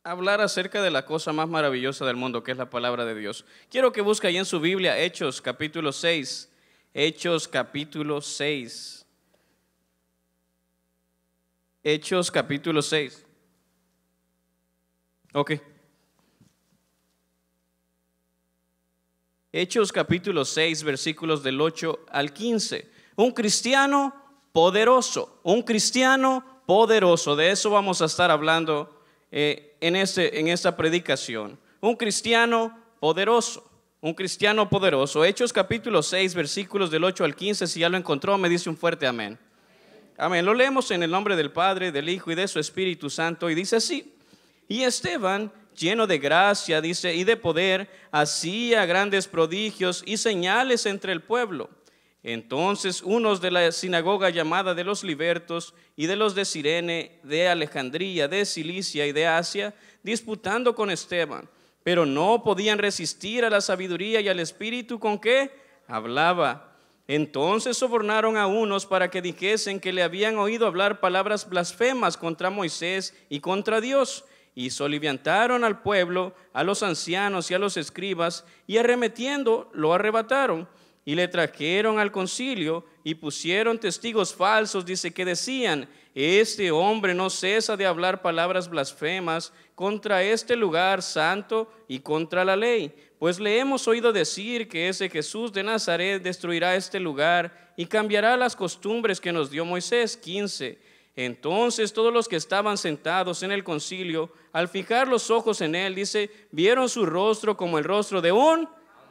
hablar acerca de la cosa más maravillosa del mundo, que es la palabra de Dios. Quiero que busque ahí en su Biblia Hechos capítulo 6. Hechos capítulo 6. Hechos capítulo 6. Ok. Hechos capítulo 6, versículos del 8 al 15. Un cristiano poderoso, un cristiano poderoso. De eso vamos a estar hablando en esta predicación. Un cristiano poderoso, un cristiano poderoso. Hechos capítulo 6, versículos del 8 al 15. Si ya lo encontró, me dice un fuerte amén. Amén. Lo leemos en el nombre del Padre, del Hijo y de su Espíritu Santo. Y dice así: y Esteban, lleno de gracia, dice, y de poder, hacía grandes prodigios y señales entre el pueblo. Entonces unos de la sinagoga llamada de los libertos y de los de Cirene, de Alejandría, de Cilicia y de Asia, disputando con Esteban, pero no podían resistir a la sabiduría y al espíritu con que hablaba. Entonces sobornaron a unos para que dijesen que le habían oído hablar palabras blasfemas contra Moisés y contra Dios. Y soliviantaron al pueblo, a los ancianos y a los escribas, y arremetiendo lo arrebataron. Y le trajeron al concilio y pusieron testigos falsos, dice, que decían: este hombre no cesa de hablar palabras blasfemas contra este lugar santo y contra la ley. Pues le hemos oído decir que ese Jesús de Nazaret destruirá este lugar y cambiará las costumbres que nos dio Moisés. 15. Entonces todos los que estaban sentados en el concilio, al fijar los ojos en él, dice, vieron su rostro como el rostro de un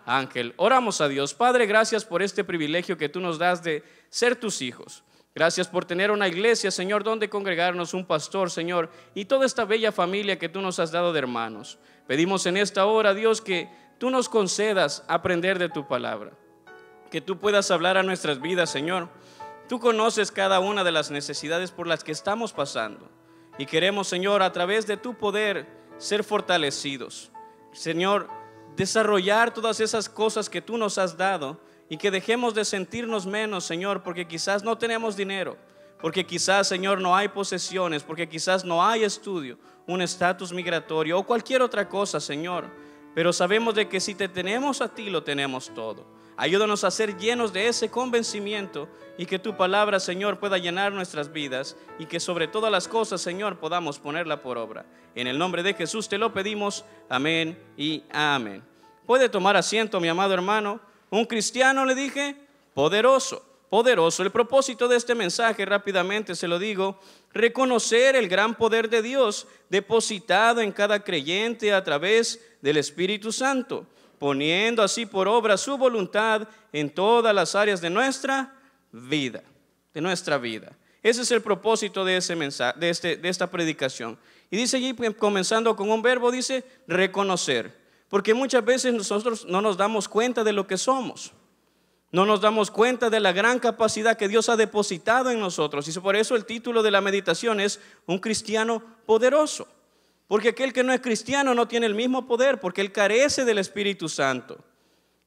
ángel. Oramos a Dios. Padre, gracias por este privilegio que tú nos das de ser tus hijos. Gracias por tener una iglesia, Señor, donde congregarnos, un pastor, Señor, y toda esta bella familia que tú nos has dado de hermanos. Pedimos en esta hora, Dios, que tú nos concedas aprender de tu palabra, que tú puedas hablar a nuestras vidas, Señor. Tú conoces cada una de las necesidades por las que estamos pasando y queremos, Señor, a través de tu poder ser fortalecidos. Señor, desarrollar todas esas cosas que tú nos has dado y que dejemos de sentirnos menos, Señor, porque quizás no tenemos dinero, porque quizás, Señor, no hay posesiones, porque quizás no hay estudio, un estatus migratorio o cualquier otra cosa, Señor. Pero sabemos de que si te tenemos a ti, lo tenemos todo. Ayúdanos a ser llenos de ese convencimiento y que tu palabra, Señor, pueda llenar nuestras vidas y que sobre todas las cosas, Señor, podamos ponerla por obra. En el nombre de Jesús te lo pedimos. Amén y amén. Puede tomar asiento, mi amado hermano. Un cristiano, le dije, poderoso, poderoso. El propósito de este mensaje, rápidamente se lo digo, reconocer el gran poder de Dios depositado en cada creyente a través del Espíritu Santo, poniendo así por obra su voluntad en todas las áreas de nuestra vida, Ese es el propósito de ese mensaje, de esta predicación. Y dice allí, comenzando con un verbo, dice reconocer, porque muchas veces nosotros no nos damos cuenta de lo que somos, no nos damos cuenta de la gran capacidad que Dios ha depositado en nosotros. Y por eso el título de la meditación es un cristiano poderoso. Porque aquel que no es cristiano no tiene el mismo poder, porque él carece del Espíritu Santo.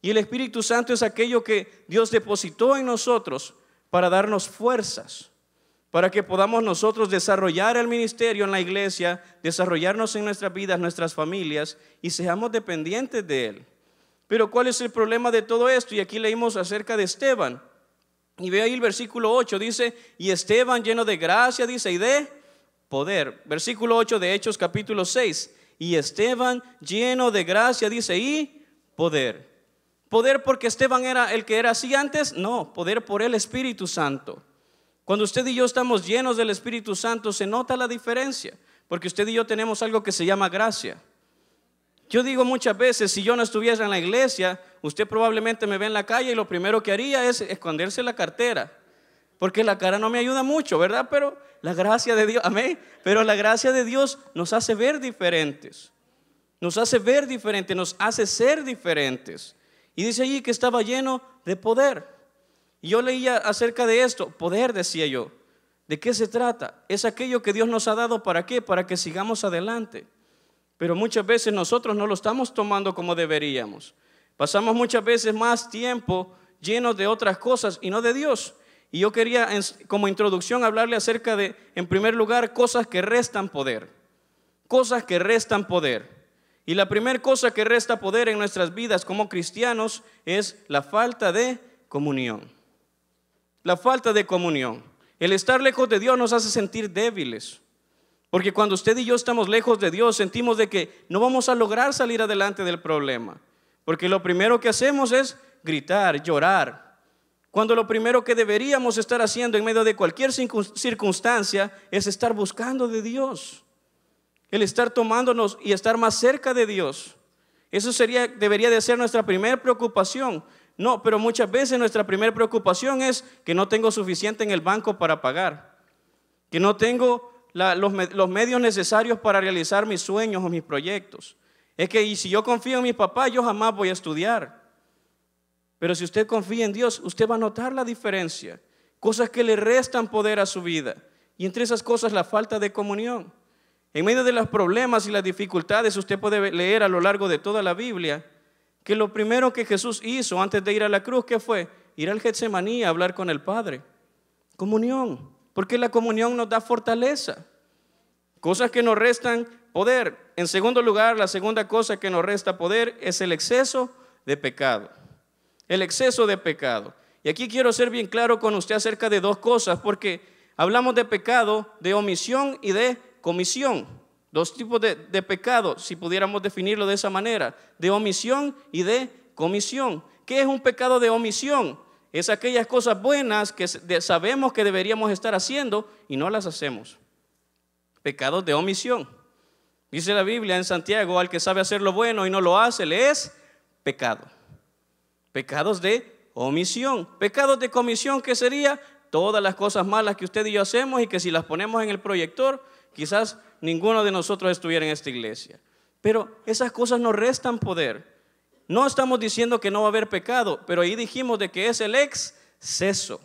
Y el Espíritu Santo es aquello que Dios depositó en nosotros para darnos fuerzas, para que podamos nosotros desarrollar el ministerio en la iglesia, desarrollarnos en nuestras vidas, nuestras familias, y seamos dependientes de Él. Pero ¿cuál es el problema de todo esto? Y aquí leímos acerca de Esteban. Y ve ahí el versículo 8, dice, y Esteban lleno de gracia, dice, y de poder. Versículo 8 de Hechos capítulo 6. Y Esteban lleno de gracia, dice, y poder. ¿Poder porque Esteban era el que era así antes? No, poder por el Espíritu Santo. Cuando usted y yo estamos llenos del Espíritu Santo, se nota la diferencia, porque usted y yo tenemos algo que se llama gracia. Yo digo muchas veces, si yo no estuviera en la iglesia, usted probablemente me ve en la calle y lo primero que haría es esconderse la cartera, porque la cara no me ayuda mucho, ¿verdad? Pero la gracia de Dios, amén. Pero la gracia de Dios nos hace ver diferentes, nos hace ver diferentes, nos hace ser diferentes. Y dice allí que estaba lleno de poder. Y yo leía acerca de esto, poder, decía yo. ¿De qué se trata? Es aquello que Dios nos ha dado, ¿para qué? Para que sigamos adelante. Pero muchas veces nosotros no lo estamos tomando como deberíamos. Pasamos muchas veces más tiempo llenos de otras cosas y no de Dios. Y yo quería como introducción hablarle acerca de, en primer lugar, cosas que restan poder. cosas que restan poder. Y la primera cosa que resta poder en nuestras vidas como cristianos es la falta de comunión. La falta de comunión. El estar lejos de Dios nos hace sentir débiles. Porque cuando usted y yo estamos lejos de Dios, sentimos de que no vamos a lograr salir adelante del problema. Porque lo primero que hacemos es gritar, llorar. Cuando lo primero que deberíamos estar haciendo en medio de cualquier circunstancia es estar buscando de Dios. El estar tomándonos y estar más cerca de Dios. Eso debería de ser nuestra primera preocupación. No, pero muchas veces nuestra primera preocupación es que no tengo suficiente en el banco para pagar. Que no tengo los medios necesarios para realizar mis sueños o mis proyectos. Es que y si yo confío en mi papá, yo jamás voy a estudiar. Pero si usted confía en Dios, usted va a notar la diferencia. Cosas que le restan poder a su vida. Y entre esas cosas la falta de comunión. En medio de los problemas y las dificultades, usted puede leer a lo largo de toda la Biblia que lo primero que Jesús hizo antes de ir a la cruz, ¿qué fue? Ir al Getsemaní a hablar con el Padre. Comunión. Porque la comunión nos da fortaleza. Cosas que nos restan poder. En segundo lugar, la segunda cosa que nos resta poder es el exceso de pecado. El exceso de pecado. Y aquí quiero ser bien claro con usted acerca de dos cosas, porque hablamos de pecado, de omisión y de comisión. Dos tipos de pecado, si pudiéramos definirlo de esa manera, de omisión y de comisión. ¿Qué es un pecado de omisión? Es aquellas cosas buenas que sabemos que deberíamos estar haciendo y no las hacemos. Pecados de omisión. Dice la Biblia en Santiago, al que sabe hacer lo bueno y no lo hace, le es pecado. Pecados de omisión. Pecados de comisión, ¿qué sería? Todas las cosas malas que usted y yo hacemos y que si las ponemos en el proyector, quizás ninguno de nosotros estuviera en esta iglesia. Pero esas cosas nos restan poder. No estamos diciendo que no va a haber pecado, pero ahí dijimos de que es el exceso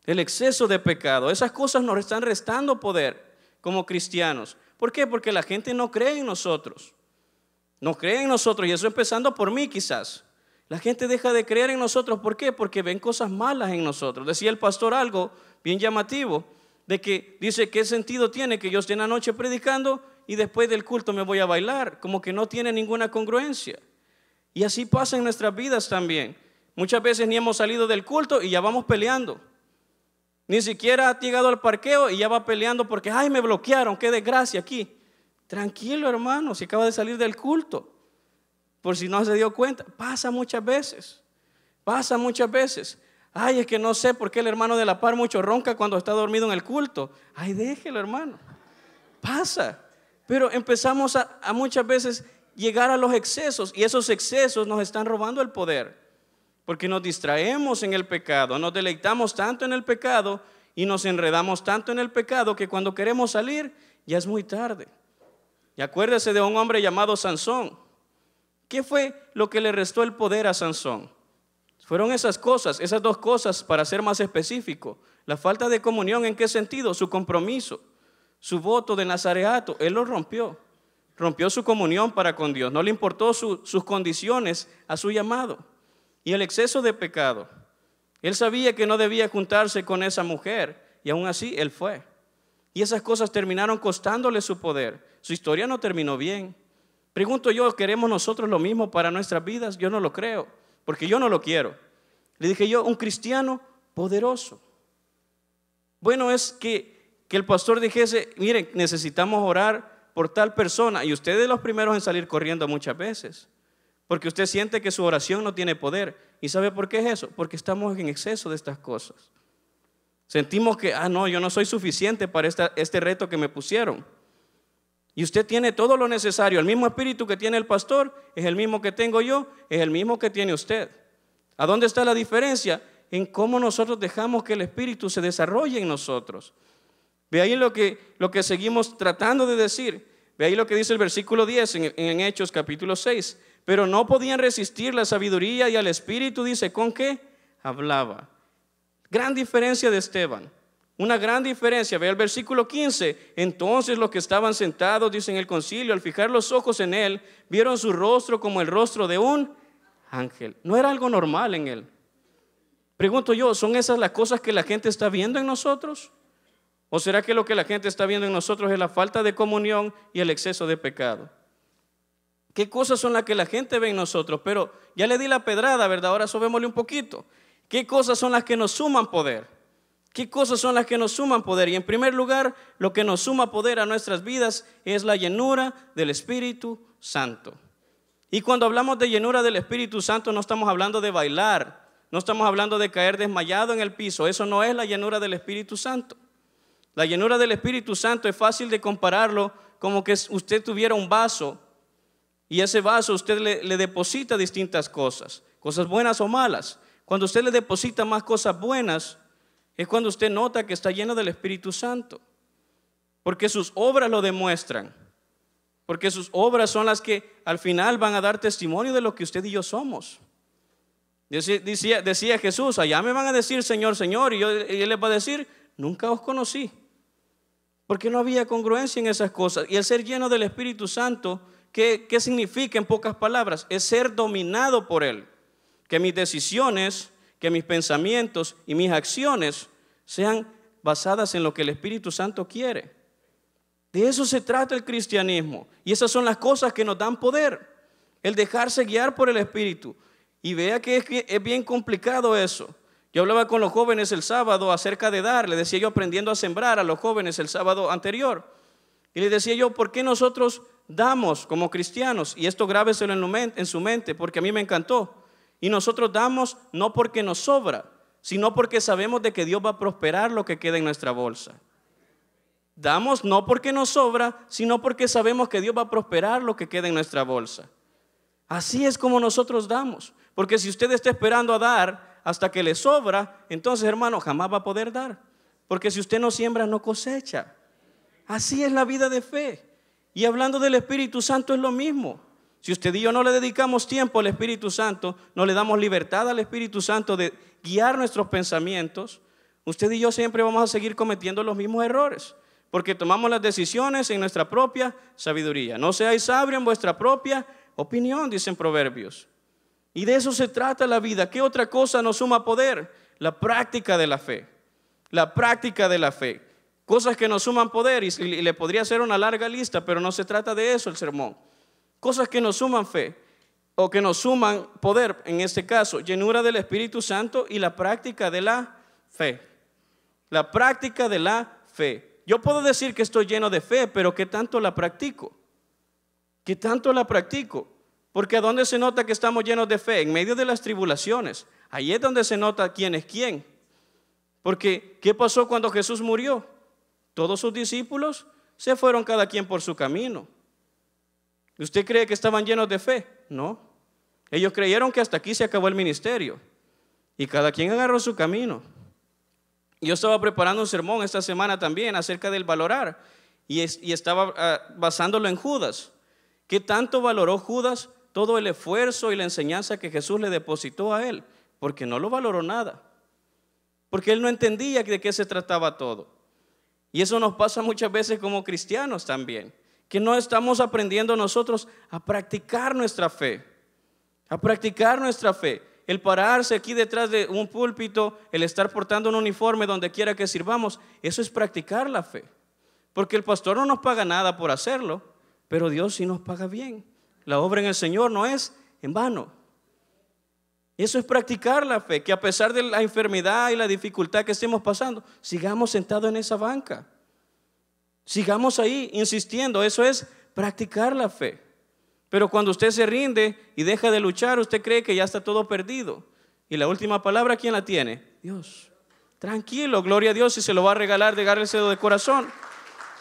de pecado. Esas cosas nos están restando poder como cristianos. ¿Por qué? Porque la gente no cree en nosotros. No cree en nosotros, y eso empezando por mí quizás. La gente deja de creer en nosotros. ¿Por qué? Porque ven cosas malas en nosotros. Decía el pastor algo bien llamativo, de que dice, ¿qué sentido tiene que yo esté en la noche predicando y después del culto me voy a bailar? Como que no tiene ninguna congruencia. Y así pasa en nuestras vidas también. Muchas veces ni hemos salido del culto y ya vamos peleando. Ni siquiera ha llegado al parqueo y ya va peleando porque, ay, me bloquearon, qué desgracia aquí. Tranquilo, hermano, si acaba de salir del culto. Por si no se dio cuenta, pasa muchas veces. Pasa muchas veces. Ay, es que no sé por qué el hermano de la par mucho ronca cuando está dormido en el culto. Ay, déjelo, hermano. Pasa. Pero empezamos a muchas veces llegar a los excesos, y esos excesos nos están robando el poder, porque nos distraemos en el pecado, nos deleitamos tanto en el pecado y nos enredamos tanto en el pecado que cuando queremos salir ya es muy tarde. Y acuérdese de un hombre llamado Sansón. ¿Qué fue lo que le restó el poder a Sansón? Fueron esas cosas, esas dos cosas, para ser más específico. La falta de comunión, ¿en qué sentido? Su compromiso, su voto de nazareato, él lo rompió. Rompió su comunión para con Dios, no le importó sus condiciones a su llamado. Y el exceso de pecado. Él sabía que no debía juntarse con esa mujer y aún así él fue. Y esas cosas terminaron costándole su poder. Su historia no terminó bien. Pregunto yo, ¿queremos nosotros lo mismo para nuestras vidas? Yo no lo creo, porque yo no lo quiero. Le dije yo, un cristiano poderoso. Bueno, es que el pastor dijese, miren, necesitamos orar por tal persona, y usted es de los primeros en salir corriendo muchas veces, porque usted siente que su oración no tiene poder. ¿Y sabe por qué es eso? Porque estamos en exceso de estas cosas. Sentimos que, no, yo no soy suficiente para este reto que me pusieron. Y usted tiene todo lo necesario. El mismo espíritu que tiene el pastor es el mismo que tengo yo, es el mismo que tiene usted. ¿A dónde está la diferencia? En cómo nosotros dejamos que el espíritu se desarrolle en nosotros. Ve ahí lo que seguimos tratando de decir. Ve ahí lo que dice el versículo 10 en Hechos capítulo 6. Pero no podían resistir la sabiduría y al espíritu, dice, ¿con qué? Hablaba. Gran diferencia de Esteban. Una gran diferencia. Ve el versículo 15. Entonces los que estaban sentados, dice en el concilio, al fijar los ojos en él, vieron su rostro como el rostro de un ángel. No era algo normal en él. Pregunto yo, ¿son esas las cosas que la gente está viendo en nosotros? ¿O será que lo que la gente está viendo en nosotros es la falta de comunión y el exceso de pecado? ¿Qué cosas son las que la gente ve en nosotros? Pero ya le di la pedrada, ¿verdad? Ahora sobémosle un poquito. ¿Qué cosas son las que nos suman poder? ¿Qué cosas son las que nos suman poder? Y en primer lugar, lo que nos suma poder a nuestras vidas es la llenura del Espíritu Santo. Y cuando hablamos de llenura del Espíritu Santo, no estamos hablando de bailar, no estamos hablando de caer desmayado en el piso. Eso no es la llenura del Espíritu Santo. La llenura del Espíritu Santo es fácil de compararlo como que usted tuviera un vaso y ese vaso usted le deposita distintas cosas, cosas buenas o malas. Cuando usted le deposita más cosas buenas, es cuando usted nota que está lleno del Espíritu Santo, porque sus obras lo demuestran, porque sus obras son las que al final van a dar testimonio de lo que usted y yo somos. Decía Jesús, allá me van a decir Señor, Señor, y Él les va a decir, nunca os conocí, porque no había congruencia en esas cosas. Y el ser lleno del Espíritu Santo, ¿qué significa en pocas palabras? Es ser dominado por Él, que mis decisiones, que mis pensamientos y mis acciones sean basadas en lo que el Espíritu Santo quiere. De eso se trata el cristianismo, y esas son las cosas que nos dan poder, el dejarse guiar por el Espíritu. Y vea que es bien complicado eso. Yo hablaba con los jóvenes el sábado acerca de dar, le decía yo aprendiendo a sembrar a los jóvenes el sábado anterior, y le decía yo, ¿por qué nosotros damos como cristianos? Y esto grábeselo en su mente, porque a mí me encantó. Y nosotros damos no porque nos sobra, sino porque sabemos de que Dios va a prosperar lo que queda en nuestra bolsa. Damos no porque nos sobra, sino porque sabemos que Dios va a prosperar lo que queda en nuestra bolsa. Así es como nosotros damos. Porque si usted está esperando a dar hasta que le sobra, entonces, hermano, jamás va a poder dar. Porque si usted no siembra, no cosecha. Así es la vida de fe. Y hablando del Espíritu Santo es lo mismo. Si usted y yo no le dedicamos tiempo al Espíritu Santo, no le damos libertad al Espíritu Santo de guiar nuestros pensamientos, usted y yo siempre vamos a seguir cometiendo los mismos errores, porque tomamos las decisiones en nuestra propia sabiduría. No seáis sabios en vuestra propia opinión, dicen Proverbios. Y de eso se trata la vida. ¿Qué otra cosa nos suma poder? La práctica de la fe. La práctica de la fe. Cosas que nos suman poder, y le podría hacer una larga lista, pero no se trata de eso el sermón. Cosas que nos suman fe o que nos suman poder, en este caso, llenura del Espíritu Santo y la práctica de la fe. La práctica de la fe. Yo puedo decir que estoy lleno de fe, pero ¿qué tanto la practico? ¿Qué tanto la practico? Porque ¿a dónde se nota que estamos llenos de fe? En medio de las tribulaciones. Ahí es donde se nota quién es quién. Porque ¿qué pasó cuando Jesús murió? Todos sus discípulos se fueron cada quien por su camino. ¿Usted cree que estaban llenos de fe? No. Ellos creyeron que hasta aquí se acabó el ministerio. Y cada quien agarró su camino. Yo estaba preparando un sermón esta semana también acerca del valorar. Y estaba basándolo en Judas. ¿Qué tanto valoró Judas todo el esfuerzo y la enseñanza que Jesús le depositó a él? Porque no lo valoró nada. Porque él no entendía de qué se trataba todo. Y eso nos pasa muchas veces como cristianos también. Que no estamos aprendiendo nosotros a practicar nuestra fe. A practicar nuestra fe. El pararse aquí detrás de un púlpito, el estar portando un uniforme donde quiera que sirvamos, eso es practicar la fe. Porque el pastor no nos paga nada por hacerlo, pero Dios sí nos paga bien. La obra en el Señor no es en vano. Eso es practicar la fe, que a pesar de la enfermedad y la dificultad que estemos pasando, sigamos sentados en esa banca. Sigamos ahí insistiendo, eso es practicar la fe. Pero cuando usted se rinde y deja de luchar, usted cree que ya está todo perdido. Y la última palabra, ¿quién la tiene? Dios. Tranquilo, gloria a Dios, si se lo va a regalar, regáleselo de corazón.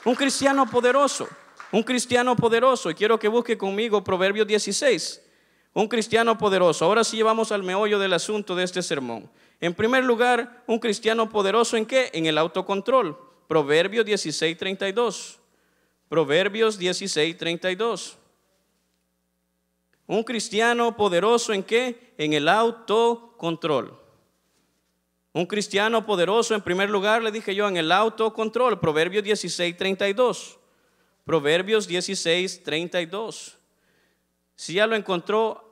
Un cristiano poderoso, un cristiano poderoso. Y quiero que busque conmigo Proverbios 16. Un cristiano poderoso. Ahora sí vamos al meollo del asunto de este sermón. En primer lugar, un cristiano poderoso, ¿en qué? En el autocontrol. Proverbios 16:32. Proverbios 16:32. Un cristiano poderoso, ¿en qué? En el autocontrol. Un cristiano poderoso, en primer lugar, le dije yo, en el autocontrol. Proverbios 16:32. Proverbios 16:32. Si ya lo encontró,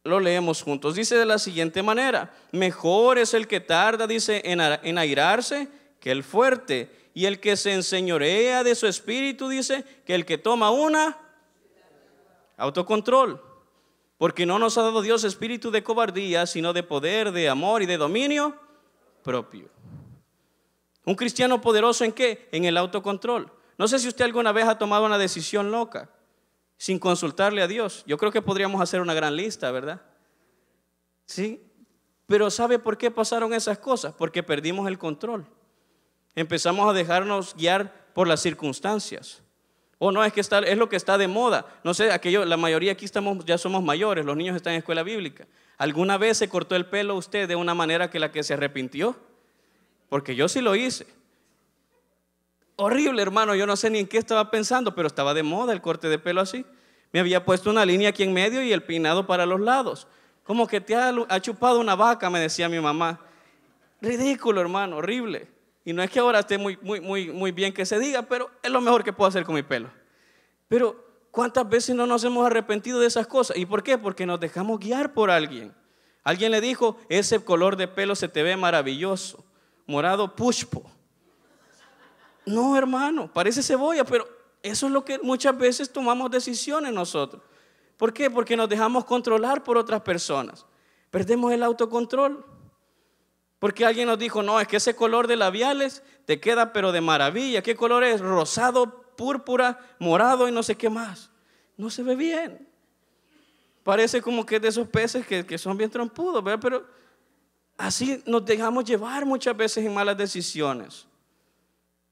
lo leemos juntos. Dice de la siguiente manera: mejor es el que tarda, dice, en airarse, que el fuerte, Y el que se enseñorea de su espíritu, dice, que el que toma una autocontrol. Porque no nos ha dado Dios espíritu de cobardía, sino de poder, de amor y de dominio propio. Un cristiano poderoso, ¿en qué? En el autocontrol. No sé si usted alguna vez ha tomado una decisión loca sin consultarle a Dios. Yo creo que podríamos hacer una gran lista, ¿verdad? Sí. Pero ¿sabe por qué pasaron esas cosas? Porque perdimos el control. Empezamos a dejarnos guiar por las circunstancias. O no, es lo que está de moda. No sé, la mayoría aquí ya somos mayores, los niños están en escuela bíblica. ¿Alguna vez se cortó el pelo usted de una manera que la que se arrepintió? Porque yo sí lo hice. Horrible, hermano, yo no sé ni en qué estaba pensando, pero estaba de moda el corte de pelo así. Me había puesto una línea aquí en medio y el peinado para los lados. Como que te ha chupado una vaca, me decía mi mamá. Ridículo, hermano, horrible. Y no es que ahora esté muy bien que se diga, pero es lo mejor que puedo hacer con mi pelo. Pero ¿cuántas veces no nos hemos arrepentido de esas cosas? ¿Y por qué? Porque nos dejamos guiar por alguien. Alguien le dijo, ese color de pelo se te ve maravilloso, morado pushpo. No, hermano, parece cebolla, pero eso es lo que muchas veces tomamos decisiones nosotros. ¿Por qué? Porque nos dejamos controlar por otras personas. Perdemos el autocontrol. Porque alguien nos dijo, no, es que ese color de labiales te queda pero de maravilla. ¿Qué color es? Rosado, púrpura, morado y no sé qué más. No se ve bien. Parece como que es de esos peces que son bien trompudos, ¿verdad? Pero así nos dejamos llevar muchas veces en malas decisiones.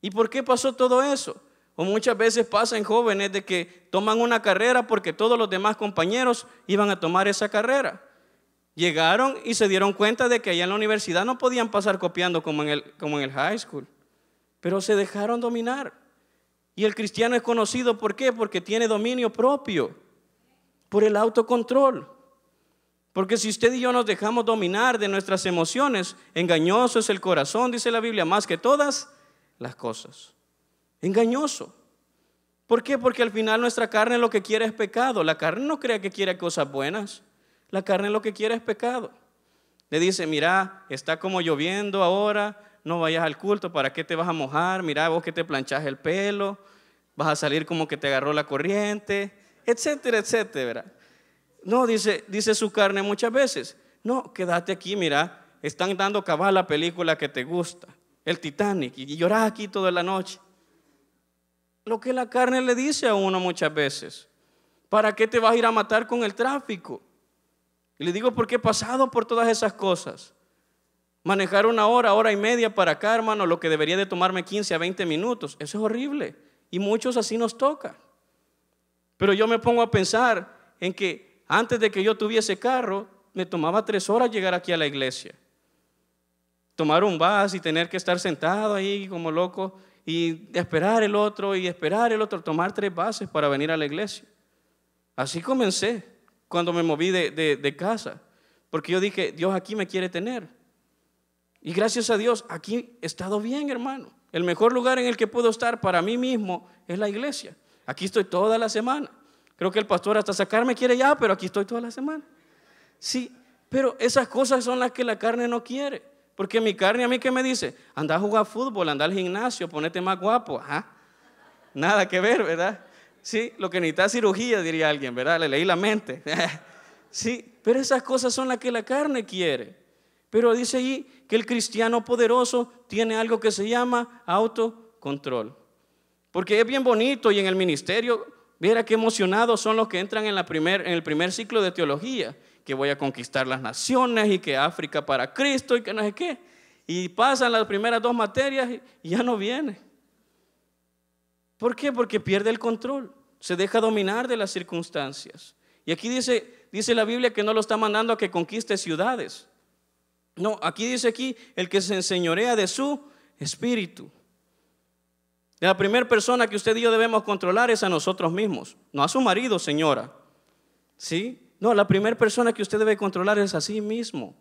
¿Y por qué pasó todo eso? O muchas veces pasa en jóvenes de que toman una carrera porque todos los demás compañeros iban a tomar esa carrera. Llegaron y se dieron cuenta de que allá en la universidad no podían pasar copiando como en el high school. Pero se dejaron dominar. Y el cristiano es conocido, ¿por qué? Porque tiene dominio propio, por el autocontrol. Porque si usted y yo nos dejamos dominar de nuestras emociones, engañoso es el corazón, dice la Biblia, más que todas las cosas. Engañoso. ¿Por qué? Porque al final nuestra carne lo que quiere es pecado. La carne no cree que quiere cosas buenas. La carne lo que quiere es pecado. Le dice, mira, está como lloviendo ahora, no vayas al culto, ¿para qué te vas a mojar? Mira, vos que te planchás el pelo, vas a salir como que te agarró la corriente, etcétera, etcétera. No, dice su carne muchas veces, no, quédate aquí, mira, están dando cabal la película que te gusta, el Titanic, y llorás aquí toda la noche. Lo que la carne le dice a uno muchas veces, ¿para qué te vas a ir a matar con el tráfico? Y le digo porque he pasado por todas esas cosas. Manejar una hora y media para acá, hermano, lo que debería de tomarme 15 a 20 minutos, eso es horrible. Y muchos así nos toca. Pero yo me pongo a pensar en que antes de que yo tuviese carro, me tomaba 3 horas llegar aquí a la iglesia. Tomar un bus y tener que estar sentado ahí como loco y esperar el otro, tomar 3 buses para venir a la iglesia. Así comencé. Cuando me moví de casa, porque yo dije, Dios aquí me quiere tener. Y gracias a Dios, aquí he estado bien, hermano. El mejor lugar en el que puedo estar para mí mismo es la iglesia. Aquí estoy toda la semana. Creo que el pastor hasta sacarme quiere ya, pero aquí estoy toda la semana. Sí, pero esas cosas son las que la carne no quiere. Porque mi carne a mí, ¿qué me dice? Anda a jugar fútbol, anda al gimnasio, ponete más guapo. Ajá. Nada que ver, ¿verdad? Sí, lo que necesita es cirugía, diría alguien, ¿verdad? Le leí la mente. Sí, pero esas cosas son las que la carne quiere. Pero dice ahí que el cristiano poderoso tiene algo que se llama autocontrol. Porque es bien bonito y en el ministerio, viera qué emocionados son los que entran en el primer ciclo de teología, que voy a conquistar las naciones y que África para Cristo y que no sé qué. Y pasan las primeras 2 materias y ya no viene. ¿Por qué? Porque pierde el control, se deja dominar de las circunstancias. Y aquí dice la Biblia que no lo está mandando a que conquiste ciudades. No, aquí dice el que se enseñorea de su espíritu. La primera persona que usted y yo debemos controlar es a nosotros mismos, no a su marido, señora. ¿Sí? No, la primera persona que usted debe controlar es a sí mismo.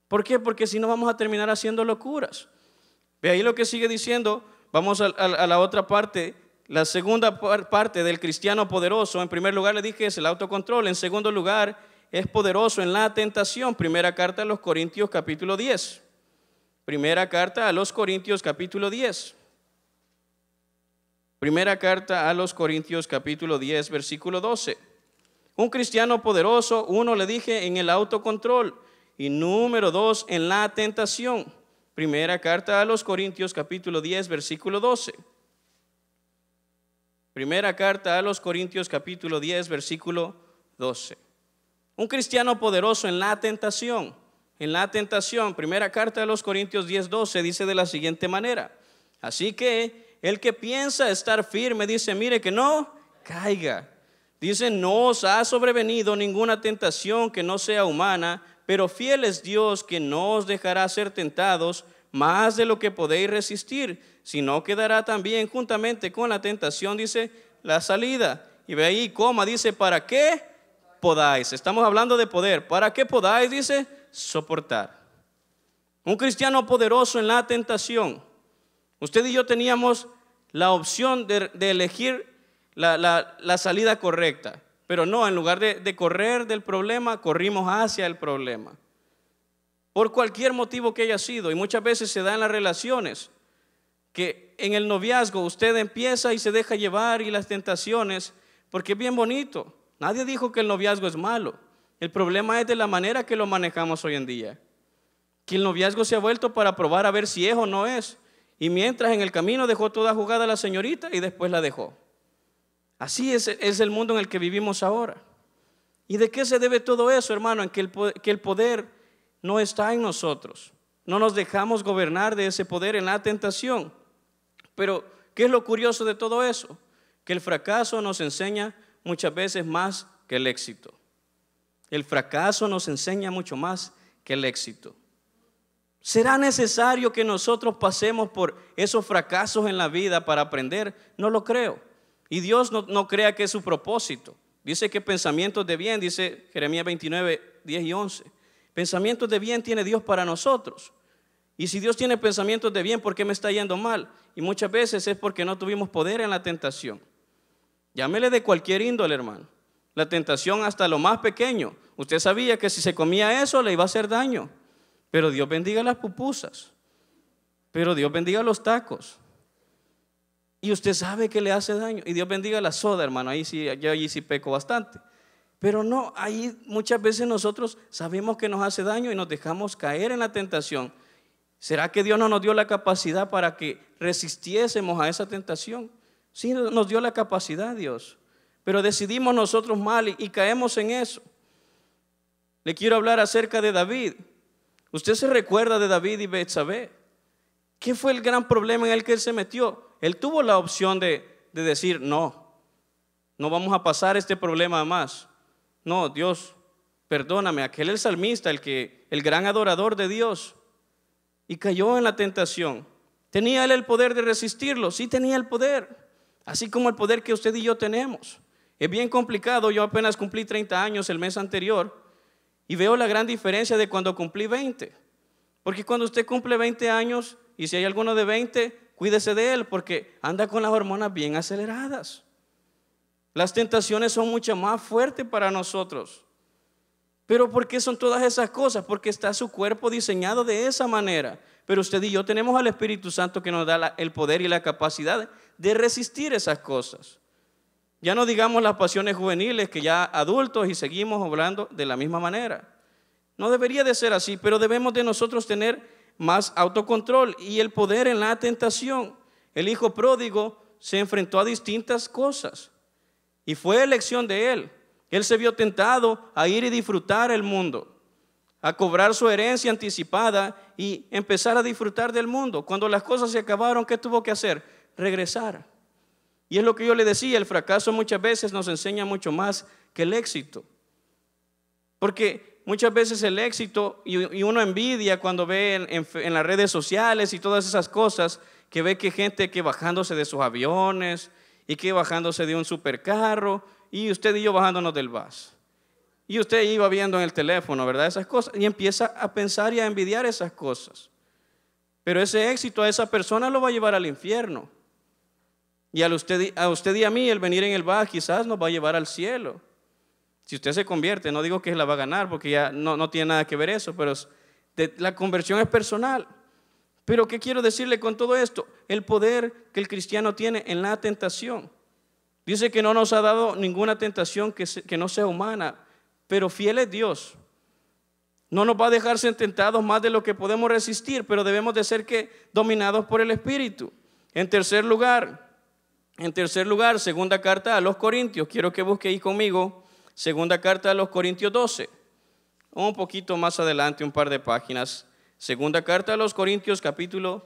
¿Por qué? Porque si no vamos a terminar haciendo locuras. Ve ahí lo que sigue diciendo. Vamos a la otra parte, la segunda parte del cristiano poderoso. En primer lugar le dije es el autocontrol. En segundo lugar es poderoso en la tentación. Primera carta a los Corintios capítulo 10. Primera carta a los Corintios capítulo 10. Primera carta a los Corintios, capítulo 10, versículo 12. Un cristiano poderoso, uno, le dije, en el autocontrol, y número 2, en la tentación. Primera carta a los Corintios, capítulo 10, versículo 12. Primera carta a los Corintios, capítulo 10, versículo 12. Un cristiano poderoso en la tentación. En la tentación, primera carta a los Corintios 10, 12, dice de la siguiente manera: así que el que piensa estar firme, dice, mire que no caiga. Dice, no os ha sobrevenido ninguna tentación que no sea humana, pero fiel es Dios, que no os dejará ser tentados más de lo que podéis resistir, sino que dará también juntamente con la tentación, dice, la salida. Y ve ahí, coma, dice, ¿para qué podáis? Estamos hablando de poder. ¿Para qué podáis? Dice, soportar. Un cristiano poderoso en la tentación. Usted y yo teníamos la opción de elegir la salida correcta, pero no, en lugar de correr del problema, corrimos hacia el problema. Por cualquier motivo que haya sido, y muchas veces se da en las relaciones, que en el noviazgo usted empieza y se deja llevar y las tentaciones, porque es bien bonito. Nadie dijo que el noviazgo es malo. El problema es de la manera que lo manejamos hoy en día. Que el noviazgo se ha vuelto para probar a ver si es o no es. Y mientras en el camino dejó toda jugada a la señorita y después la dejó. Así es el mundo en el que vivimos ahora. ¿Y de qué se debe todo eso, hermano? En que el poder no está en nosotros. No nos dejamos gobernar de ese poder en la tentación. Pero, ¿qué es lo curioso de todo eso? Que el fracaso nos enseña muchas veces más que el éxito. El fracaso nos enseña mucho más que el éxito. ¿Será necesario que nosotros pasemos por esos fracasos en la vida para aprender? No lo creo. Y Dios no crea que es su propósito. Dice que pensamientos de bien, dice Jeremías 29, 10 y 11. Pensamientos de bien tiene Dios para nosotros. Y si Dios tiene pensamientos de bien, ¿por qué me está yendo mal? Y muchas veces es porque no tuvimos poder en la tentación. Llámele de cualquier índole, hermano. La tentación hasta lo más pequeño. Usted sabía que si se comía eso le iba a hacer daño. Pero Dios bendiga las pupusas. Pero Dios bendiga los tacos. Y usted sabe que le hace daño. Y Dios bendiga la soda, hermano. Ahí sí peco bastante. Pero no, ahí muchas veces nosotros sabemos que nos hace daño y nos dejamos caer en la tentación. ¿Será que Dios no nos dio la capacidad para que resistiésemos a esa tentación? Sí, nos dio la capacidad Dios. Pero decidimos nosotros mal y caemos en eso. Le quiero hablar acerca de David. Usted se recuerda de David y Betsabé. ¿Qué fue el gran problema en el que él se metió? Él tuvo la opción de decir, no vamos a pasar este problema más. No, Dios, perdóname. Aquel es el salmista, el gran adorador de Dios. Y cayó en la tentación. ¿Tenía él el poder de resistirlo? Sí, tenía el poder. Así como el poder que usted y yo tenemos. Es bien complicado. Yo apenas cumplí 30 años el mes anterior. Y veo la gran diferencia de cuando cumplí 20. Porque cuando usted cumple 20 años, y si hay alguno de 20, cuídese de él, porque anda con las hormonas bien aceleradas. Las tentaciones son mucho más fuertes para nosotros. ¿Pero por qué son todas esas cosas? Porque está su cuerpo diseñado de esa manera. Pero usted y yo tenemos al Espíritu Santo que nos da el poder y la capacidad de resistir esas cosas. Ya no digamos las pasiones juveniles, que ya adultos y seguimos hablando de la misma manera. No debería de ser así, pero debemos de nosotros tener más autocontrol y el poder en la tentación. El hijo pródigo se enfrentó a distintas cosas y fue elección de él. Él se vio tentado a ir y disfrutar el mundo, a cobrar su herencia anticipada y empezar a disfrutar del mundo. Cuando las cosas se acabaron, ¿qué tuvo que hacer? Regresar. Y es lo que yo le decía, el fracaso muchas veces nos enseña mucho más que el éxito. Porque muchas veces el éxito, y uno envidia cuando ve en las redes sociales y todas esas cosas, que ve que gente que bajándose de sus aviones y que bajándose de un supercarro, y usted y yo bajándonos del bus. Y usted iba viendo en el teléfono, ¿verdad? Esas cosas, y empieza a pensar y a envidiar esas cosas. Pero ese éxito a esa persona lo va a llevar al infierno. Y a usted y a mí el venir en el bus quizás nos va a llevar al cielo. Si usted se convierte, no digo que la va a ganar porque ya no tiene nada que ver eso, pero la conversión es personal. Pero ¿qué quiero decirle con todo esto? El poder que el cristiano tiene en la tentación. Dice que no nos ha dado ninguna tentación que no sea humana, pero fiel es Dios. No nos va a dejar ser tentados más de lo que podemos resistir, pero debemos de ser dominados por el Espíritu. En tercer lugar, segunda carta a los Corintios. Quiero que busque ahí conmigo, segunda carta a los Corintios 12. Un poquito más adelante, un par de páginas. Segunda carta a los Corintios, capítulo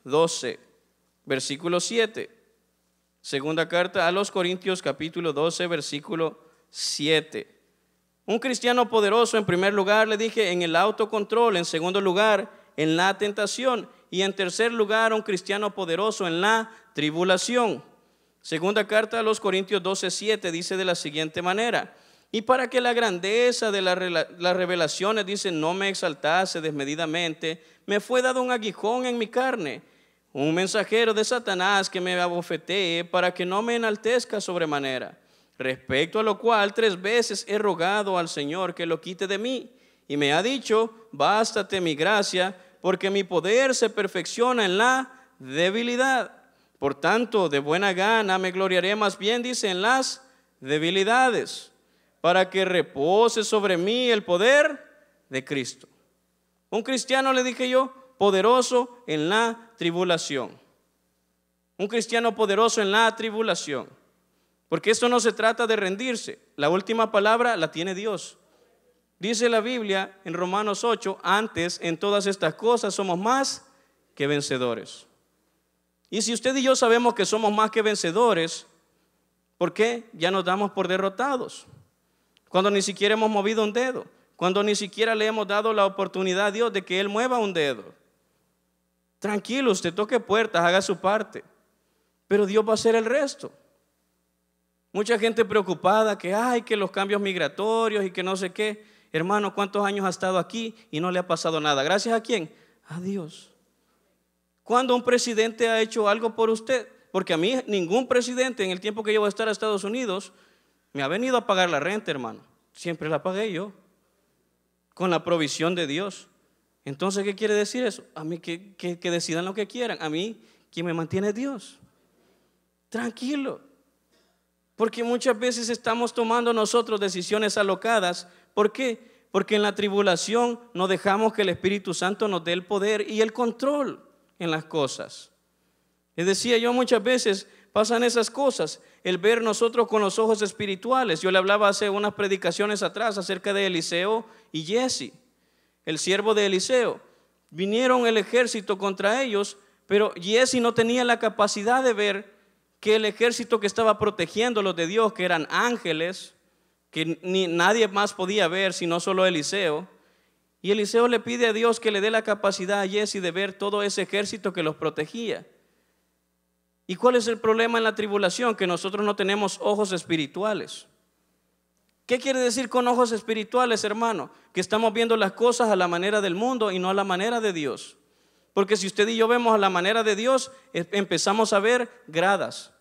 12, versículo 7. Segunda carta a los Corintios, capítulo 12, versículo 7. Un cristiano poderoso, en primer lugar, le dije, en el autocontrol. En segundo lugar, en la tentación. Y en tercer lugar, un cristiano poderoso en la tribulación. Segunda carta a los Corintios 12, 7 dice de la siguiente manera: y para que la grandeza de las revelaciones, dice, no me exaltase desmedidamente, me fue dado un aguijón en mi carne, un mensajero de Satanás que me abofetee para que no me enaltezca sobremanera. Respecto a lo cual 3 veces he rogado al Señor que lo quite de mí. Y me ha dicho, bástate mi gracia, porque mi poder se perfecciona en la debilidad. Por tanto, de buena gana me gloriaré más bien, dice, en las debilidades, para que repose sobre mí el poder de Cristo. Un cristiano, le dije yo, poderoso en la tribulación. Un cristiano poderoso en la tribulación. Porque esto no se trata de rendirse. La última palabra la tiene Dios. Dice la Biblia en Romanos 8, antes en todas estas cosas somos más que vencedores. Y si usted y yo sabemos que somos más que vencedores, ¿por qué ya nos damos por derrotados? Cuando ni siquiera hemos movido un dedo, cuando ni siquiera le hemos dado la oportunidad a Dios de que Él mueva un dedo. Tranquilo, usted toque puertas, haga su parte, pero Dios va a hacer el resto. Mucha gente preocupada que los cambios migratorios y que no sé qué. Hermano, ¿cuántos años ha estado aquí y no le ha pasado nada? ¿Gracias a quién? A Dios. ¿Cuándo un presidente ha hecho algo por usted? Porque a mí ningún presidente en el tiempo que yo voy a estar a Estados Unidos me ha venido a pagar la renta, hermano. Siempre la pagué yo, con la provisión de Dios. Entonces, ¿qué quiere decir eso? A mí que decidan lo que quieran. A mí, quien me mantiene es Dios. Tranquilo. Porque muchas veces estamos tomando nosotros decisiones alocadas. ¿Por qué? Porque en la tribulación no dejamos que el Espíritu Santo nos dé el poder y el control en las cosas. Les decía yo, muchas veces pasan esas cosas, el ver nosotros con los ojos espirituales. Yo le hablaba hace unas predicaciones atrás acerca de Eliseo y Giezi, el siervo de Eliseo. Vinieron el ejército contra ellos, pero Giezi no tenía la capacidad de ver que el ejército que estaba protegiéndolos de Dios, que eran ángeles, que nadie más podía ver sino solo Eliseo. Y Eliseo le pide a Dios que le dé la capacidad a Giezi de ver todo ese ejército que los protegía. ¿Y cuál es el problema en la tribulación? Que nosotros no tenemos ojos espirituales. ¿Qué quiere decir con ojos espirituales, hermano? Que estamos viendo las cosas a la manera del mundo y no a la manera de Dios. Porque si usted y yo vemos a la manera de Dios, empezamos a ver gradas.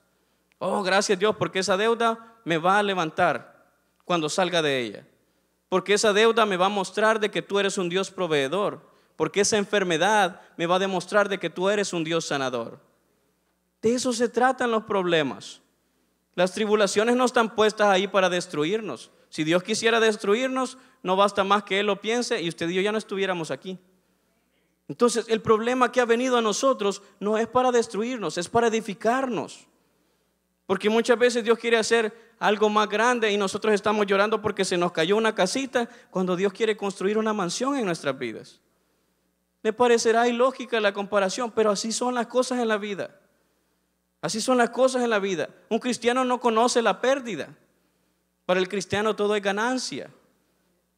Oh, gracias Dios, porque esa deuda me va a levantar cuando salga de ella. Porque esa deuda me va a mostrar de que tú eres un Dios proveedor. Porque esa enfermedad me va a demostrar de que tú eres un Dios sanador. De eso se tratan los problemas. Las tribulaciones no están puestas ahí para destruirnos. Si Dios quisiera destruirnos, no basta más que Él lo piense y usted y yo ya no estuviéramos aquí. Entonces, el problema que ha venido a nosotros no es para destruirnos, es para edificarnos. Porque muchas veces Dios quiere hacer algo más grande y nosotros estamos llorando porque se nos cayó una casita cuando Dios quiere construir una mansión en nuestras vidas. Le parecerá ilógica la comparación, pero así son las cosas en la vida. Así son las cosas en la vida. Un cristiano no conoce la pérdida. Para el cristiano todo es ganancia.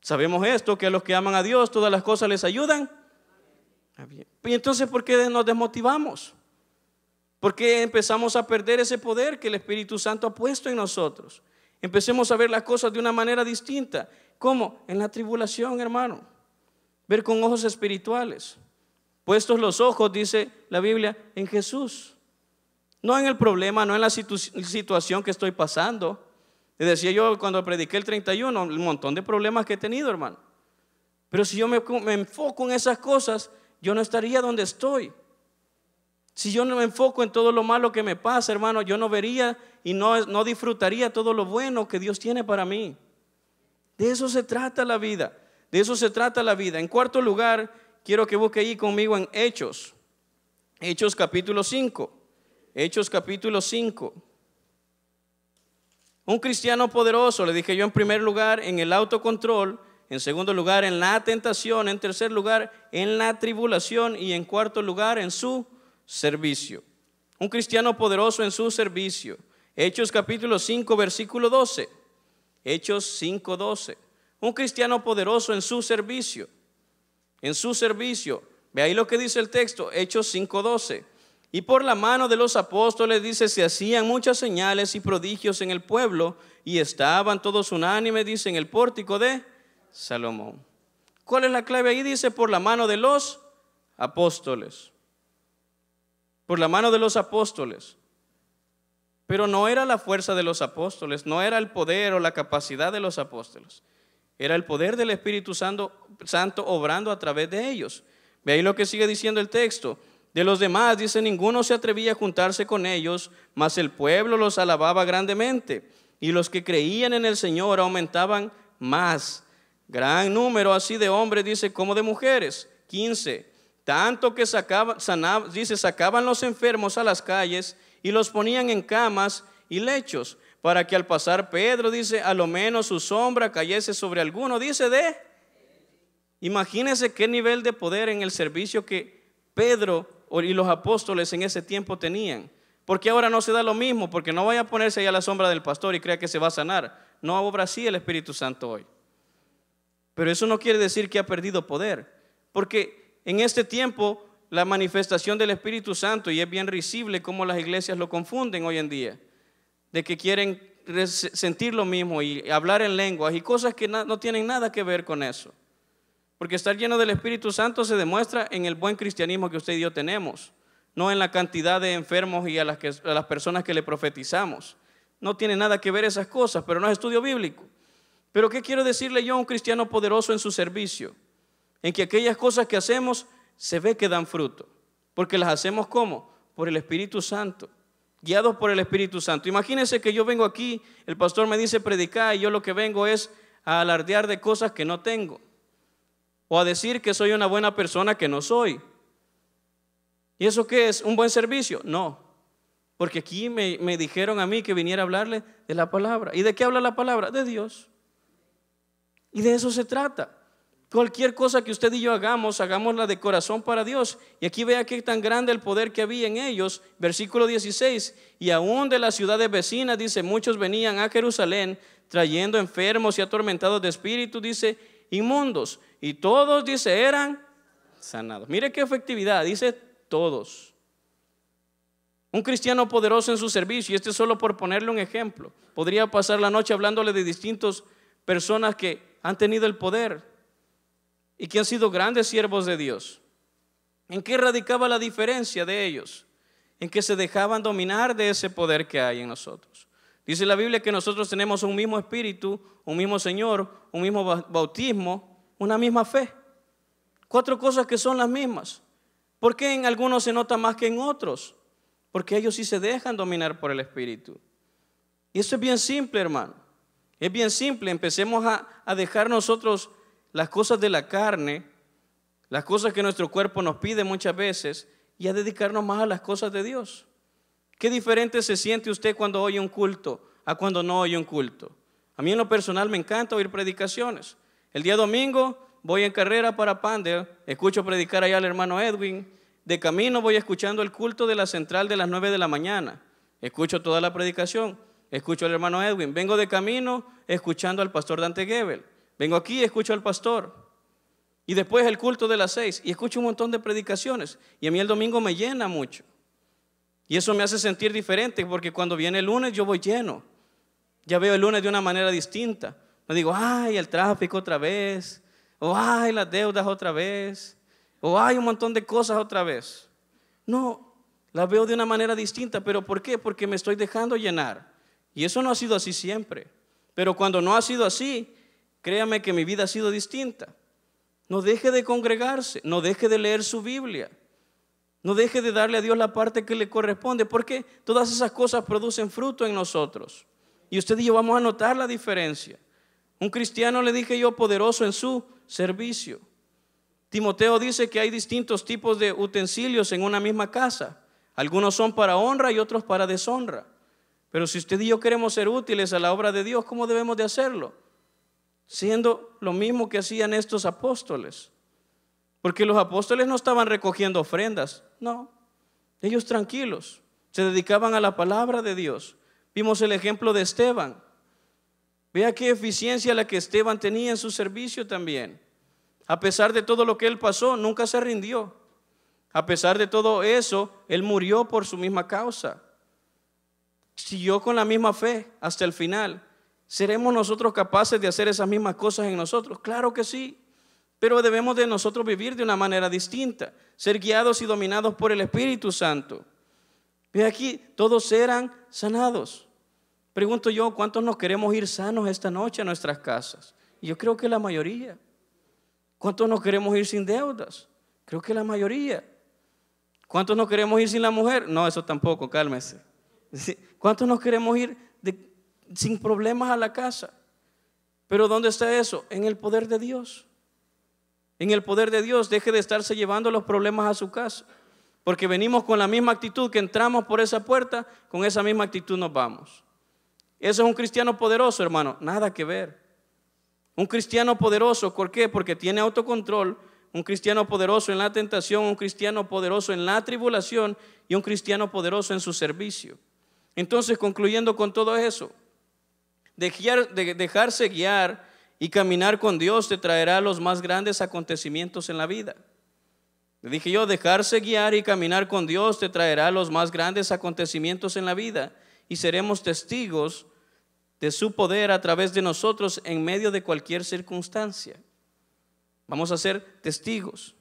Sabemos esto, que a los que aman a Dios todas las cosas les ayudan. Y entonces, ¿por qué nos desmotivamos? ¿Por qué empezamos a perder ese poder que el Espíritu Santo ha puesto en nosotros? Empecemos a ver las cosas de una manera distinta. ¿Cómo? En la tribulación, hermano. Ver con ojos espirituales. Puestos los ojos, dice la Biblia, en Jesús. No en el problema, no en la situación que estoy pasando. Le decía yo cuando prediqué el 31, un montón de problemas que he tenido, hermano. Pero si yo me enfoco en esas cosas, yo no estaría donde estoy. Si yo no me enfoco en todo lo malo que me pasa, hermano, yo no vería y no disfrutaría todo lo bueno que Dios tiene para mí. De eso se trata la vida. De eso se trata la vida. En cuarto lugar, quiero que busque ahí conmigo en Hechos. Hechos capítulo 5. Hechos capítulo 5. Un cristiano poderoso, le dije yo, en primer lugar en el autocontrol, en segundo lugar en la tentación, en tercer lugar en la tribulación y en cuarto lugar en su servicio. Un cristiano poderoso en su servicio. Hechos capítulo 5 versículo 12. Hechos 5:12. Un cristiano poderoso en su servicio. En su servicio. Ve ahí lo que dice el texto, Hechos 5:12. Y por la mano de los apóstoles, dice, se hacían muchas señales y prodigios en el pueblo y estaban todos unánimes, dice, en el pórtico de Salomón. ¿Cuál es la clave ahí? Dice, por la mano de los apóstoles. Por la mano de los apóstoles. Pero no era la fuerza de los apóstoles, no era el poder o la capacidad de los apóstoles. Era el poder del Espíritu Santo obrando a través de ellos. Ve ahí lo que sigue diciendo el texto. De los demás, dice, ninguno se atrevía a juntarse con ellos, mas el pueblo los alababa grandemente. Y los que creían en el Señor aumentaban más. Gran número así de hombres, dice, como de mujeres. 15. Tanto que sacaban los enfermos a las calles y los ponían en camas y lechos, para que al pasar Pedro, dice, a lo menos su sombra cayese sobre alguno, dice, imagínense qué nivel de poder en el servicio que Pedro y los apóstoles en ese tiempo tenían. Porque ahora no se da lo mismo, porque no vaya a ponerse ahí a la sombra del pastor y crea que se va a sanar. No obra así el Espíritu Santo hoy. Pero eso no quiere decir que ha perdido poder, porque en este tiempo la manifestación del Espíritu Santo, y es bien risible cómo las iglesias lo confunden hoy en día, de que quieren sentir lo mismo y hablar en lenguas y cosas que no tienen nada que ver con eso. Porque estar lleno del Espíritu Santo se demuestra en el buen cristianismo que usted y yo tenemos, no en la cantidad de enfermos y a las personas que le profetizamos. No tiene nada que ver esas cosas, pero no es estudio bíblico. Pero ¿qué quiero decirle yo a un cristiano poderoso en su servicio? En que aquellas cosas que hacemos se ve que dan fruto, porque las hacemos ¿cómo? Por el Espíritu Santo, guiados por el Espíritu Santo. Imagínense que yo vengo aquí, el pastor me dice predicar y yo lo que vengo es a alardear de cosas que no tengo, o a decir que soy una buena persona que no soy. ¿Y eso qué es? ¿Un buen servicio? No, porque aquí me dijeron a mí que viniera a hablarle de la palabra. ¿Y de qué habla la palabra? De Dios. Y de eso se trata. Cualquier cosa que usted y yo hagamos, hagámosla de corazón para Dios. Y aquí vea qué tan grande el poder que había en ellos. Versículo 16. Y aún de las ciudades vecinas, dice, muchos venían a Jerusalén trayendo enfermos y atormentados de espíritu, dice, inmundos. Y todos, dice, eran sanados. Mire qué efectividad, dice todos. Un cristiano poderoso en su servicio, y este es solo por ponerle un ejemplo. Podría pasar la noche hablándole de distintas personas que han tenido el poder y que han sido grandes siervos de Dios. ¿En qué radicaba la diferencia de ellos? En que se dejaban dominar de ese poder que hay en nosotros. Dice la Biblia que nosotros tenemos un mismo espíritu, un mismo Señor, un mismo bautismo, una misma fe. 4 cosas que son las mismas. ¿Por qué en algunos se nota más que en otros? Porque ellos sí se dejan dominar por el Espíritu. Y eso es bien simple, hermano. Es bien simple. Empecemos a dejar nosotros las cosas de la carne, las cosas que nuestro cuerpo nos pide muchas veces, y a dedicarnos más a las cosas de Dios. ¿Qué diferente se siente usted cuando oye un culto a cuando no oye un culto? A mí en lo personal me encanta oír predicaciones. El día domingo voy en carrera para Pander, escucho predicar allá al hermano Edwin. De camino voy escuchando el culto de la central de las 9 de la mañana. Escucho toda la predicación, escucho al hermano Edwin. Vengo de camino escuchando al pastor Dante Gebel. Vengo aquí, escucho al pastor. Y después el culto de las 6 y escucho un montón de predicaciones. Y a mí el domingo me llena mucho. Y eso me hace sentir diferente, porque cuando viene el lunes yo voy lleno. Ya veo el lunes de una manera distinta. Me digo, ay, el tráfico otra vez. O ay, las deudas otra vez. O ay, un montón de cosas otra vez. No, las veo de una manera distinta. ¿Pero por qué? Porque me estoy dejando llenar. Y eso no ha sido así siempre. Pero cuando no ha sido así, créame que mi vida ha sido distinta. No deje de congregarse, no deje de leer su Biblia. No deje de darle a Dios la parte que le corresponde, porque todas esas cosas producen fruto en nosotros. Y usted y yo vamos a notar la diferencia. Un cristiano, le dije yo, poderoso en su servicio. Timoteo dice que hay distintos tipos de utensilios en una misma casa. Algunos son para honra y otros para deshonra. Pero si usted y yo queremos ser útiles a la obra de Dios, ¿cómo debemos de hacerlo? Siendo lo mismo que hacían estos apóstoles. Porque los apóstoles no estaban recogiendo ofrendas, no. Ellos tranquilos, se dedicaban a la palabra de Dios. Vimos el ejemplo de Esteban. Vea qué eficiencia la que Esteban tenía en su servicio también. A pesar de todo lo que él pasó, nunca se rindió. A pesar de todo eso, él murió por su misma causa. Siguió con la misma fe hasta el final. ¿Seremos nosotros capaces de hacer esas mismas cosas en nosotros? Claro que sí. Pero debemos de nosotros vivir de una manera distinta, ser guiados y dominados por el Espíritu Santo. Ve aquí, todos eran sanados. Pregunto yo, ¿cuántos nos queremos ir sanos esta noche a nuestras casas? Y yo creo que la mayoría. ¿Cuántos nos queremos ir sin deudas? Creo que la mayoría. ¿Cuántos nos queremos ir sin la mujer? No, eso tampoco, cálmese. ¿Cuántos nos queremos ir sin problemas a la casa? Pero ¿dónde está eso? En el poder de Dios. En el poder de Dios. Deje de estarse llevando los problemas a su casa, porque venimos con la misma actitud que entramos por esa puerta, con esa misma actitud nos vamos. Eso es un cristiano poderoso, hermano, nada que ver. Un cristiano poderoso, ¿por qué? Porque tiene autocontrol. Un cristiano poderoso en la tentación, un cristiano poderoso en la tribulación y un cristiano poderoso en su servicio. Entonces, concluyendo con todo eso, dejarse guiar y caminar con Dios te traerá los más grandes acontecimientos en la vida. Le dije yo, dejarse guiar y caminar con Dios te traerá los más grandes acontecimientos en la vida y seremos testigos de su poder a través de nosotros en medio de cualquier circunstancia. Vamos a ser testigos.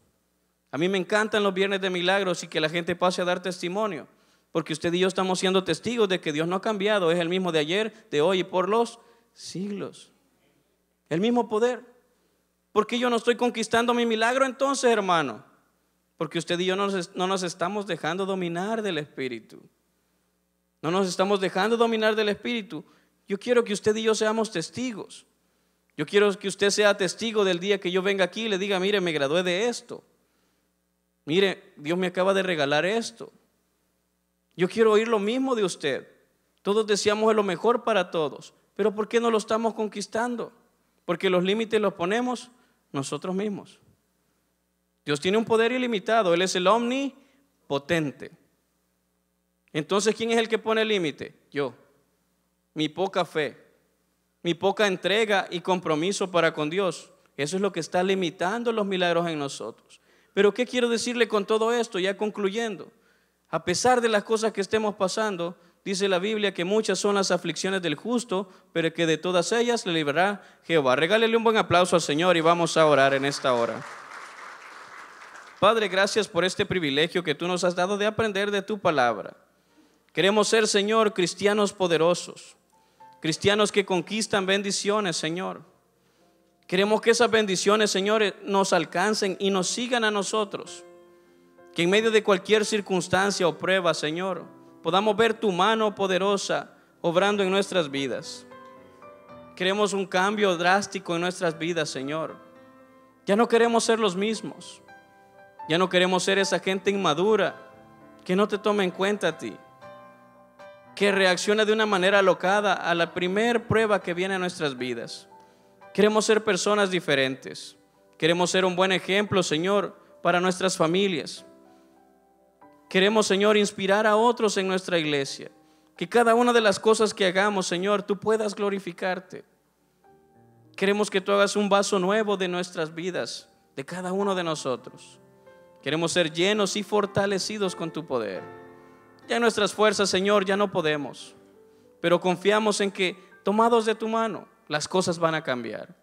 A mí me encantan los viernes de milagros y que la gente pase a dar testimonio, porque usted y yo estamos siendo testigos de que Dios no ha cambiado, es el mismo de ayer, de hoy y por los siglos. El mismo poder. ¿Por qué yo no estoy conquistando mi milagro entonces, hermano? Porque usted y yo no nos estamos dejando dominar del Espíritu. No nos estamos dejando dominar del Espíritu. Yo quiero que usted y yo seamos testigos. Yo quiero que usted sea testigo del día que yo venga aquí y le diga, mire, me gradué de esto. Mire, Dios me acaba de regalar esto. Yo quiero oír lo mismo de usted. Todos deseamos lo mejor para todos, pero ¿por qué no lo estamos conquistando? Porque los límites los ponemos nosotros mismos. Dios tiene un poder ilimitado, Él es el omnipotente. Entonces, ¿quién es el que pone el límite? Yo. Mi poca fe, mi poca entrega y compromiso para con Dios. Eso es lo que está limitando los milagros en nosotros. Pero ¿qué quiero decirle con todo esto? Ya concluyendo, a pesar de las cosas que estemos pasando, dice la Biblia que muchas son las aflicciones del justo, pero que de todas ellas le librará Jehová. Regálele un buen aplauso al Señor y vamos a orar en esta hora. Padre, gracias por este privilegio que tú nos has dado de aprender de tu palabra. Queremos ser, Señor, cristianos poderosos, cristianos que conquistan bendiciones, Señor. Queremos que esas bendiciones, Señor, nos alcancen y nos sigan a nosotros. Que en medio de cualquier circunstancia o prueba, Señor, podamos ver tu mano poderosa obrando en nuestras vidas. Queremos un cambio drástico en nuestras vidas, Señor. Ya no queremos ser los mismos. Ya no queremos ser esa gente inmadura que no te toma en cuenta a ti, que reacciona de una manera alocada a la primer prueba que viene a nuestras vidas. Queremos ser personas diferentes. Queremos ser un buen ejemplo, Señor, para nuestras familias. Queremos, Señor, inspirar a otros en nuestra iglesia. Que cada una de las cosas que hagamos, Señor, tú puedas glorificarte. Queremos que tú hagas un vaso nuevo de nuestras vidas, de cada uno de nosotros. Queremos ser llenos y fortalecidos con tu poder. Ya nuestras fuerzas, Señor, ya no podemos, pero confiamos en que, tomados de tu mano, las cosas van a cambiar.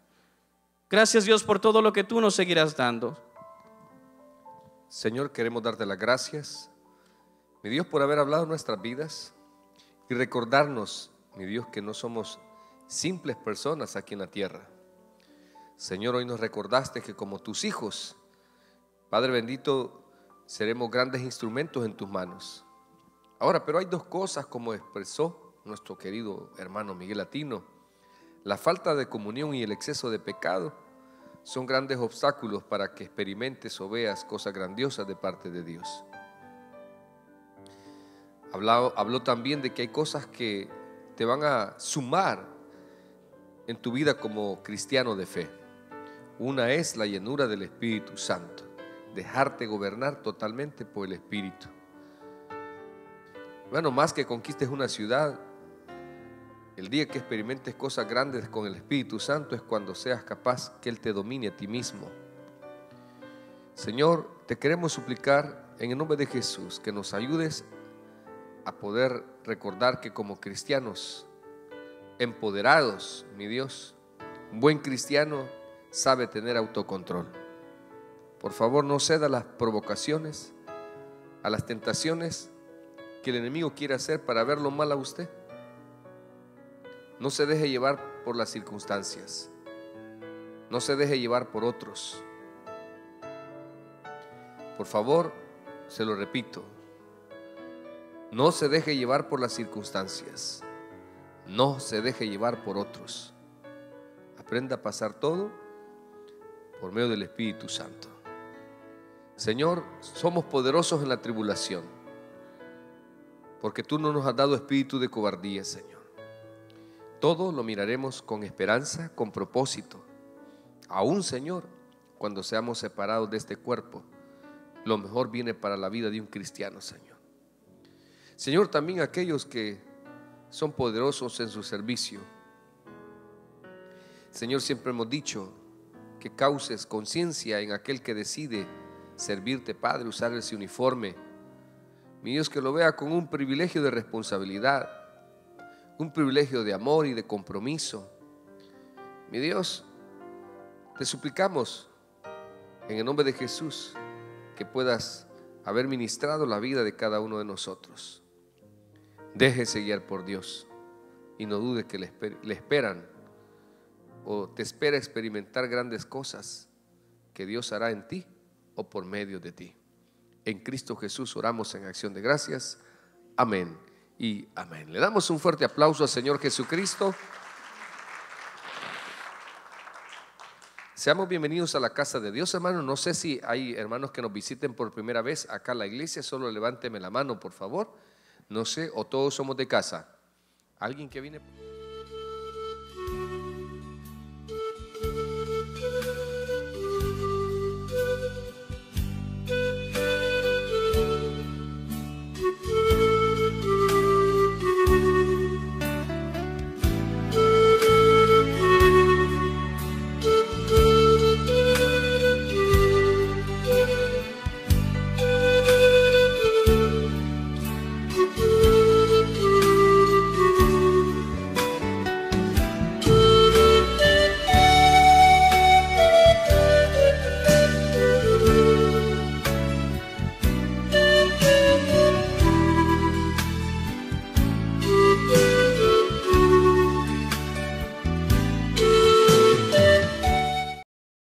Gracias, Dios, por todo lo que tú nos seguirás dando. Señor, queremos darte las gracias, mi Dios, por haber hablado en nuestras vidas y recordarnos, mi Dios, que no somos simples personas aquí en la tierra. Señor, hoy nos recordaste que como tus hijos, Padre bendito, seremos grandes instrumentos en tus manos. Ahora, pero hay dos cosas, como expresó nuestro querido hermano Miguel Latino: la falta de comunión y el exceso de pecado son grandes obstáculos para que experimentes o veas cosas grandiosas de parte de Dios. Habló también de que hay cosas que te van a sumar en tu vida como cristiano de fe. Una es la llenura del Espíritu Santo, dejarte gobernar totalmente por el Espíritu. Bueno, más que conquistes una ciudad, el día que experimentes cosas grandes con el Espíritu Santo es cuando seas capaz que Él te domine a ti mismo. Señor, te queremos suplicar en el nombre de Jesús que nos ayudes a poder recordar que como cristianos empoderados, mi Dios, un buen cristiano sabe tener autocontrol. Por favor, no ceda a las provocaciones, a las tentaciones que el enemigo quiere hacer para verlo mal a usted. No se deje llevar por las circunstancias, no se deje llevar por otros. Por favor, se lo repito, no se deje llevar por las circunstancias, no se deje llevar por otros. Aprenda a pasar todo por medio del Espíritu Santo. Señor, somos poderosos en la tribulación, porque tú no nos has dado espíritu de cobardía, Señor. Todo lo miraremos con esperanza, con propósito. Aún, Señor, cuando seamos separados de este cuerpo, lo mejor viene para la vida de un cristiano, Señor. Señor, también aquellos que son poderosos en su servicio. Señor, siempre hemos dicho que causes conciencia en aquel que decide servirte, Padre, usar ese uniforme. Mi Dios, que lo vea con un privilegio de responsabilidad, un privilegio de amor y de compromiso. Mi Dios, te suplicamos en el nombre de Jesús que puedas haber ministrado la vida de cada uno de nosotros. Déjese guiar por Dios y no dude que le esperan o te espera experimentar grandes cosas que Dios hará en ti o por medio de ti. En Cristo Jesús oramos en acción de gracias. Amén y amén. Le damos un fuerte aplauso al Señor Jesucristo. Seamos bienvenidos a la casa de Dios, hermanos. No sé si hay hermanos que nos visiten por primera vez acá en la iglesia. Solo levánteme la mano, por favor. No sé, o todos somos de casa. ¿Alguien que viene?